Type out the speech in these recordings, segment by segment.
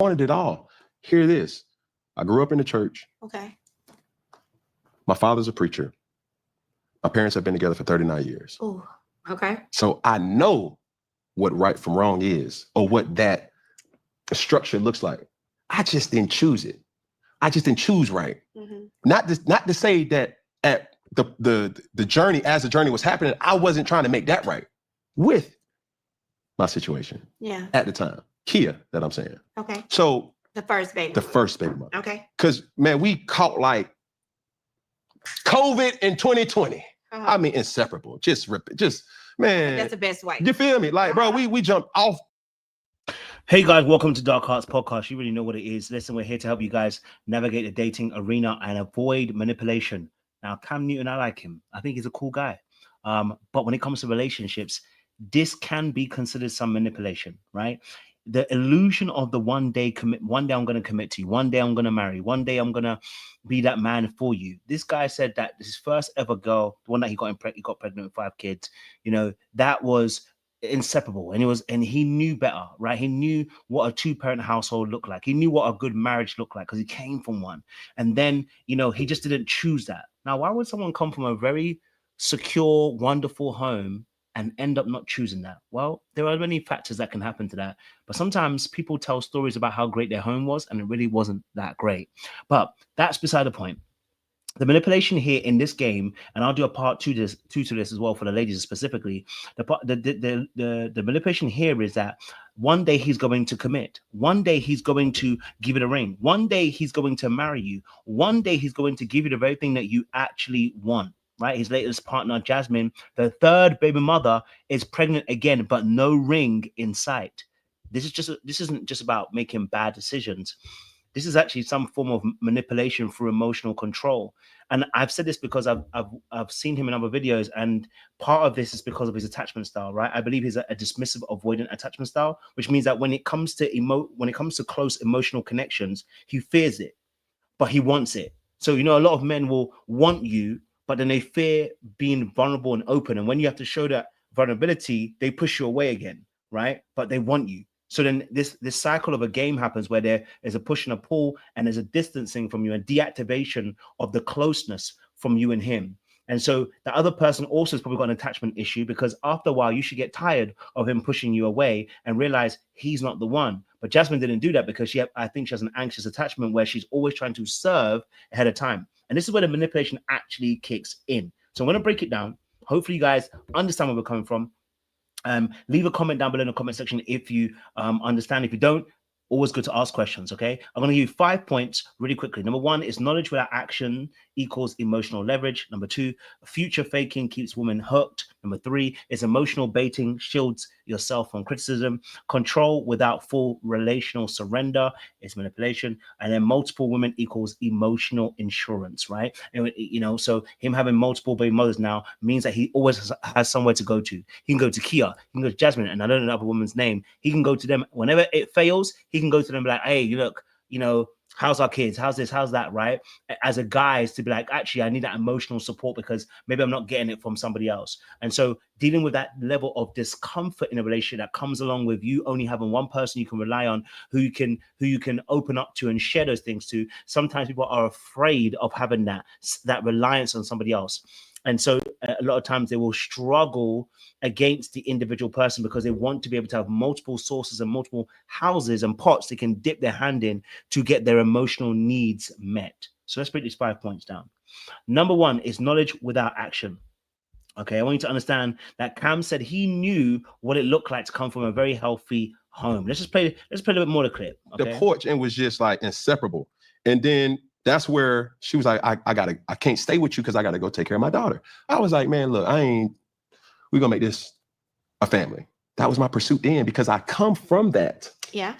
wanted it all. Hear this. I grew up in the church. Okay. My father's a preacher. My parents have been together for 39 years. Oh, okay. So I know what right from wrong is, or what that structure looks like. I just didn't choose it. I just didn't choose right. Mm-hmm. Not to say that at the journey, as the journey was happening, I wasn't trying to make that right with my situation. Yeah. At the time. Kia, that I'm saying. Okay. So the first baby. The first baby mother. Okay. Because man, we caught like COVID in 2020. I mean, inseparable. Just rip it. Just man. That's the best way. You feel me? Like, bro, we jumped off. Hey guys, welcome to Dark Arts Podcast. You really know what it is. Listen, we're here to help you guys navigate the dating arena and avoid manipulation. Now, Cam Newton, I like him. I think he's a cool guy. But when it comes to relationships, this can be considered some manipulation, right? The illusion of the one day I'm going to commit to you, one day I'm going to marry, one day I'm going to be that man for you. This guy said that his first ever girl, the one that he got pregnant with 5 kids, you know, that was inseparable, and he knew better, right? He knew what a 2-parent household looked like. He knew what a good marriage looked like because he came from one. And then, you know, he just didn't choose that. Now, why would someone come from a very secure, wonderful home and end up not choosing that? Well, there are many factors that can happen to that. But sometimes people tell stories about how great their home was, and it really wasn't that great. But that's beside the point. The manipulation here in this game, and I'll do a part two to this as well for the ladies specifically. The manipulation here is that one day he's going to commit. One day he's going to give it a ring. One day he's going to marry you. One day he's going to give you the very thing that you actually want. Right? His latest partner, Jasmine, the 3rd baby mother, is pregnant again, but no ring in sight. This isn't just about making bad decisions. This is actually some form of manipulation through emotional control. And I've said this because I've seen him in other videos, and part of this is because of his attachment style, right? I believe he's a dismissive, avoidant attachment style, which means that when it comes to close emotional connections, he fears it, but he wants it. So, you know, a lot of men will want you, but then they fear being vulnerable and open. And when you have to show that vulnerability, they push you away again, right? But they want you. So then this cycle of a game happens where there is a push and a pull, and there's a distancing from you and deactivation of the closeness from you and him. And so the other person also has probably got an attachment issue, because after a while you should get tired of him pushing you away and realize he's not the one. But Jasmine didn't do that because I think she has an anxious attachment where she's always trying to serve ahead of time. And this is where the manipulation actually kicks in. So I'm going to break it down. Hopefully you guys understand where we're coming from. Leave a comment down below in the comment section if you understand. If you don't, always good to ask questions. Okay, I'm going to give you 5 points really quickly. Number 1 is knowledge without action equals emotional leverage. Number 2, future faking keeps women hooked. Number 3 is emotional baiting shields yourself from criticism. Control without full relational surrender is manipulation. And then multiple women equals emotional insurance, right? And, you know, so him having multiple baby mothers now means that he always has somewhere to go to. He can go to Kia, he can go to Jasmine, and I don't know the other woman's name. He can go to them whenever it fails. He can go to them and be like, hey, look, you know, how's our kids? How's this? How's that? Right? As a guy, to be like, actually, I need that emotional support because maybe I'm not getting it from somebody else. And so dealing with that level of discomfort in a relationship that comes along with you only having one person you can rely on, who you can open up to and share those things to. Sometimes people are afraid of having that reliance on somebody else. And so a lot of times they will struggle against the individual person because they want to be able to have multiple sources and multiple houses and pots they can dip their hand in to get their emotional needs met. So let's break these 5 points down. Number 1 is knowledge without action. Okay, I want you to understand that Cam said he knew what it looked like to come from a very healthy home. Let's play a little bit more of the clip. Okay? The porch, and was just like inseparable. And then that's where she was like, I can't stay with you because I gotta go take care of my daughter. I was like, man, look, we're gonna make this a family. That was my pursuit then, because I come from that. Yeah.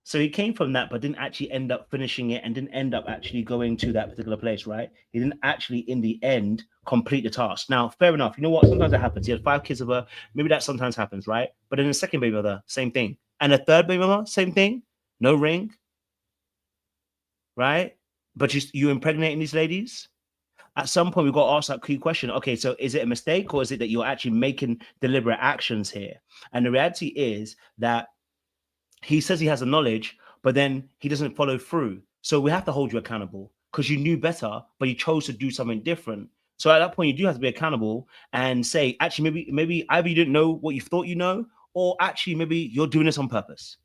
So he came from that, but didn't actually end up finishing it and didn't end up actually going to that particular place, right? He didn't actually, in the end, complete the task. Now, fair enough. You know what? Sometimes that happens. He had 5 kids of her. Maybe that sometimes happens, right? But then the second baby mother, same thing. And the 3rd baby mother, same thing. No ring, right? But you impregnating these ladies? At some point, we've got to ask that key question. Okay, so is it a mistake, or is it that you're actually making deliberate actions here? And the reality is that he says he has the knowledge, but then he doesn't follow through. So we have to hold you accountable because you knew better, but you chose to do something different. So at that point, you do have to be accountable and say, actually, maybe either you didn't know what you thought you know, or actually maybe you're doing this on purpose,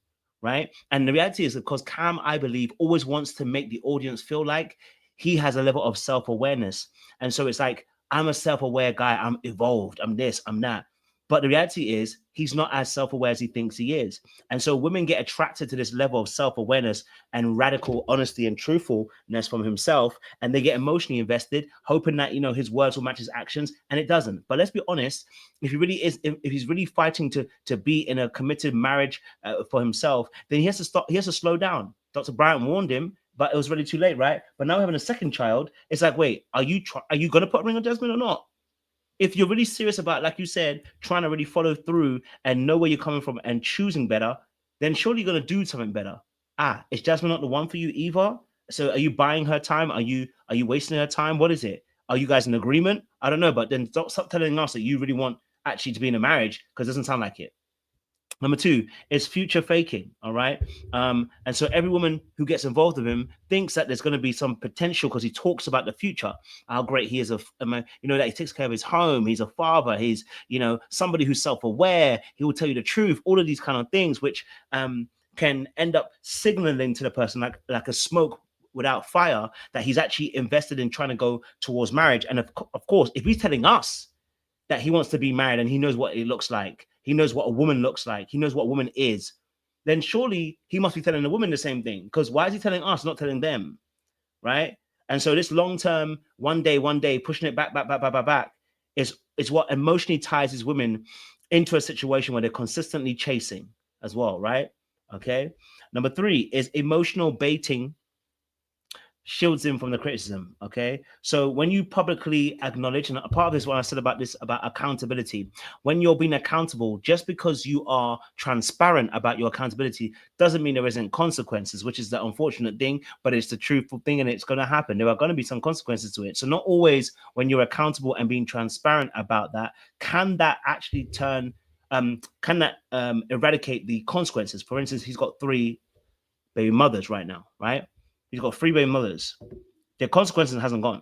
right? And the reality is, because Cam, I believe, always wants to make the audience feel like he has a level of self-awareness. And so it's like, I'm a self-aware guy, I'm evolved, I'm this, I'm that. But the reality is, he's not as self-aware as he thinks he is. And so women get attracted to this level of self-awareness and radical honesty and truthfulness from himself, and they get emotionally invested, hoping that, you know, his words will match his actions, and it doesn't. But let's be honest, if he really is, if he's really fighting to be in a committed marriage for himself, then he has to stop. He has to slow down. Dr. Bryant warned him, but it was really too late, right? But now having a second child, it's like, wait, are you going to put a ring on Desmond or not? If you're really serious about, like you said, trying to really follow through and know where you're coming from and choosing better, then surely you're going to do something better. Is Jasmine not the one for you either? So are you buying her time? Are you wasting her time? What is it? Are you guys in agreement? I don't know, but then stop telling us that you really want actually to be in a marriage, because it doesn't sound like it. Number two is future faking. All right. And so every woman who gets involved with him thinks that there's going to be some potential because he talks about the future, how great he is, that he takes care of his home. He's a father. He's, somebody who's self-aware. He will tell you the truth, all of these kind of things, which can end up signaling to the person like a smoke without fire that he's actually invested in trying to go towards marriage. And of course, if he's telling us that he wants to be married and he knows what it looks like, he knows what a woman looks like, he knows what a woman is, then surely he must be telling the woman the same thing. Because why is he telling us, not telling them, right? And so this long-term, one day, pushing it back, is what emotionally ties his women into a situation where they're consistently chasing as well, right? Okay. Number three is emotional baiting shields him from the criticism. Okay. So when you publicly acknowledge, and a part of this, what I said about accountability, when you're being accountable, just because you are transparent about your accountability doesn't mean there isn't consequences, which is the unfortunate thing, but it's the truthful thing, and it's going to happen. There are going to be some consequences to it. So not always when you're accountable and being transparent about that, can that actually eradicate the consequences. For instance, he's got 3 baby mothers right now, right? He's got 3 baby mothers. The consequences hasn't gone.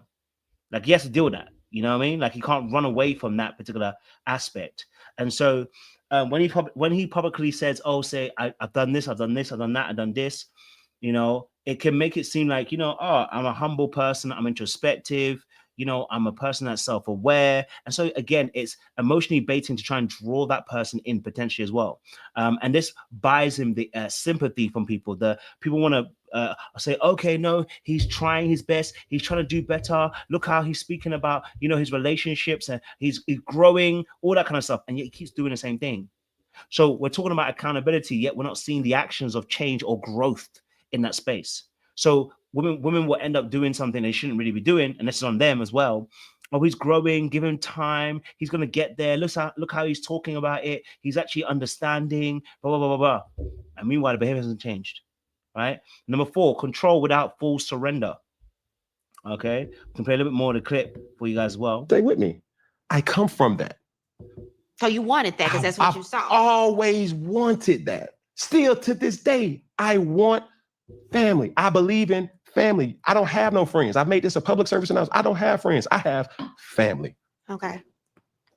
Like, he has to deal with that. You know what I mean? Like, he can't run away from that particular aspect. And so when he publicly says, "Oh, say I've done this, I've done this, I've done that, I've done this," it can make it seem like, I'm a humble person, I'm introspective, I'm a person that's self-aware. And so again, it's emotionally baiting to try and draw that person in potentially as well. And this buys him the sympathy from people. The people want to say, okay, no, he's trying his best, he's trying to do better, look how he's speaking about his relationships, and he's growing, all that kind of stuff, and yet he keeps doing the same thing. So we're talking about accountability, yet we're not seeing the actions of change or growth in that space. So women will end up doing something they shouldn't really be doing, and this is on them as well. Oh, he's growing, give him time, he's going to get there, look how he's talking about it, he's actually understanding, blah, blah, blah, blah, blah. And meanwhile, the behavior hasn't changed. Right. Number 4, control without full surrender. Okay. We can play a little bit more of the clip for you guys as well. Stay with me. I come from that. So you wanted that because that's what you saw. I've always wanted that. Still to this day, I want family. I believe in family. I don't have no friends. I've made this a public service announcement. I don't have friends. I have family. Okay.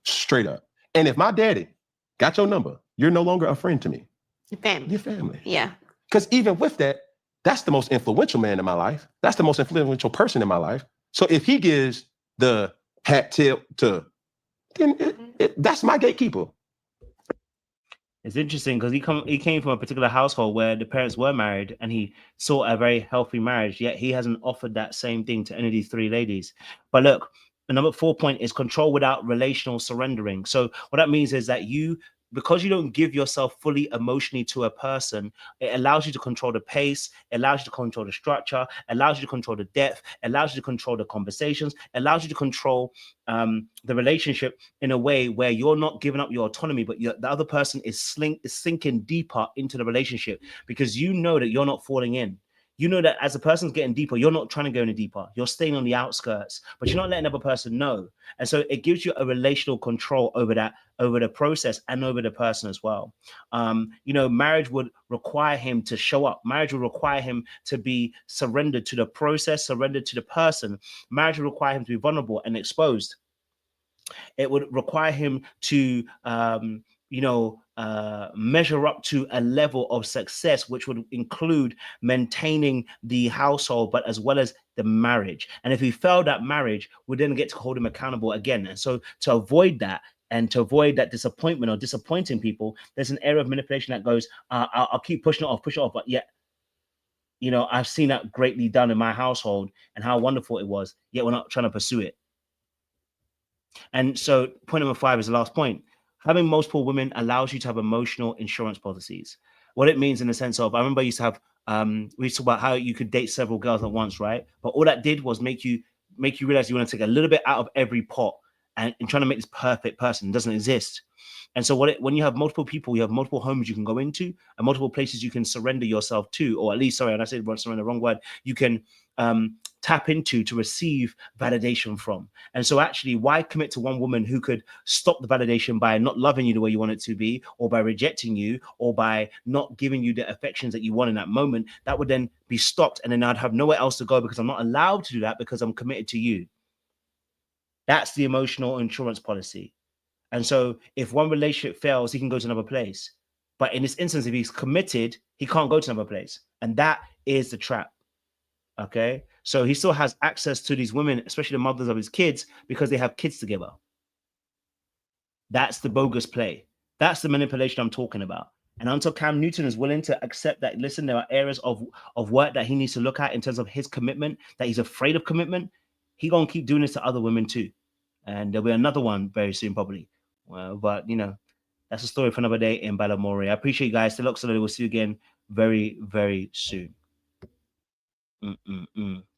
Straight up. And if my daddy got your number, you're no longer a friend to me. Your family. Your family. Yeah. Because even with that, that's the most influential man in my life. That's the most influential person in my life. So if he gives the hat tip to, then that's my gatekeeper. It's interesting because he came from a particular household where the parents were married, and he saw a very healthy marriage, yet he hasn't offered that same thing to any of these 3 ladies. But look, the number 4 point is control without relational surrendering. So what that means is that because you don't give yourself fully emotionally to a person, it allows you to control the pace, it allows you to control the structure, it allows you to control the depth, it allows you to control the conversations, it allows you to control the relationship in a way where you're not giving up your autonomy, but the other person is sinking deeper into the relationship because you know that you're not falling in. you know that as a person's getting deeper, you're not trying to go any deeper. You're staying on the outskirts, but you're not letting the other person know. And so it gives you a relational control over that, over the process and over the person as well. You know, marriage would require him to show up. Marriage would require him to be surrendered to the process, surrendered to the person. Marriage would require him to be vulnerable and exposed. It would require him to, measure up to a level of success, which would include maintaining the household, but as well as the marriage. And if he failed at marriage, we then get to hold him accountable again. And so to avoid that, and to avoid that disappointment or disappointing people, there's an area of manipulation that goes, I'll keep pushing it off, but yet, you know, I've seen that greatly done in my household and how wonderful it was, yet we're not trying to pursue it. And so point number 5 is the last point. Having multiple women allows you to have emotional insurance policies. What it means in the sense of, I remember I used to have, we used to talk about how you could date several girls at once, right? But all that did was make you realize you want to take a little bit out of every pot and trying to make this perfect person. It doesn't exist. And so when you have multiple people, you have multiple homes you can go into and multiple places you can surrender yourself to, or at least, sorry, and I said surrender, the wrong word, you can tap into to receive validation from. And so actually, why commit to one woman who could stop the validation by not loving you the way you want it to be, or by rejecting you, or by not giving you the affections that you want in that moment? That would then be stopped, and then I'd have nowhere else to go because I'm not allowed to do that because I'm committed to you. That's the emotional insurance policy. And so if one relationship fails, he can go to another place. But in this instance, if he's committed, he can't go to another place. And that is the trap. Okay. So he still has access to these women, especially the mothers of his kids, because they have kids together. That's the bogus play. That's the manipulation I'm talking about. And until Cam Newton is willing to accept that, listen, there are areas of work that he needs to look at in terms of his commitment, that he's afraid of commitment, he gonna keep doing this to other women too. And there'll be another one very soon, probably. Well, but you know, that's a story for another day in Balamori. I appreciate you guys. We'll see you again very, very soon.